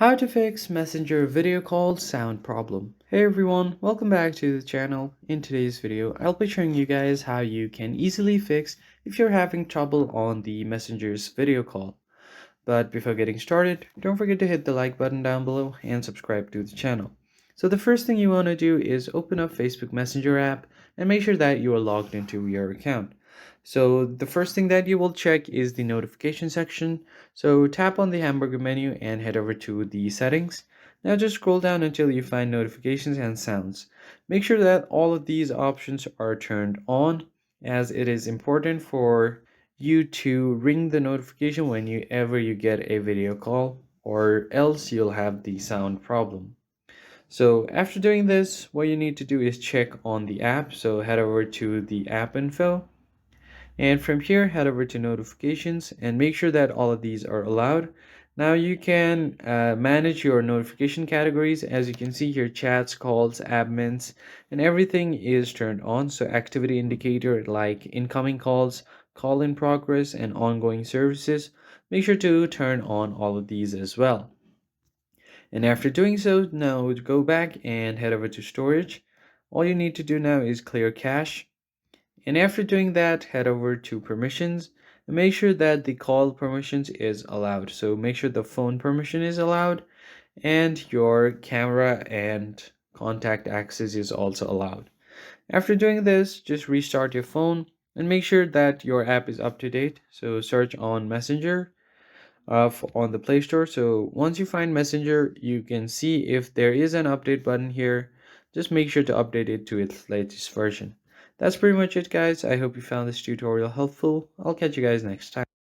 How to fix Messenger video call sound problem. Hey everyone, welcome back to the channel. In today's video, I'll be showing you guys how you can easily fix if you're having trouble on the Messenger's video call. But before getting started, don't forget to hit the like button down below and subscribe to the channel. So the first thing you want to do is open up Facebook Messenger app and make sure that you are logged into your account. So the first thing that you will check is the notification section. So tap on the hamburger menu and head over to the settings. Now just scroll down until you find notifications and sounds. Make sure that all of these options are turned on, as it is important for you to ring the notification whenever you get a video call, or else you'll have the sound problem. So after doing this, what you need to do is check on the app. So head over to the app info, and from here head over to notifications and make sure that all of these are allowed. Now you can manage your notification categories. As you can see here, chats, calls, admins, and everything is turned on. So activity indicator like incoming calls, call in progress, and ongoing services, make sure to turn on all of these as well. And after doing so, now go back and head over to storage. All you need to do now is clear cache, and after doing that, head over to permissions and make sure that the call permissions is allowed. So make sure the phone permission is allowed and your camera and contact access is also allowed. After doing this, just restart your phone and make sure that your app is up to date. So search on Messenger on the Play Store. So once you find Messenger, you can see if there is an update button here. Just make sure to update it to its latest version. That's pretty much it, guys. I hope you found this tutorial helpful. I'll catch you guys next time.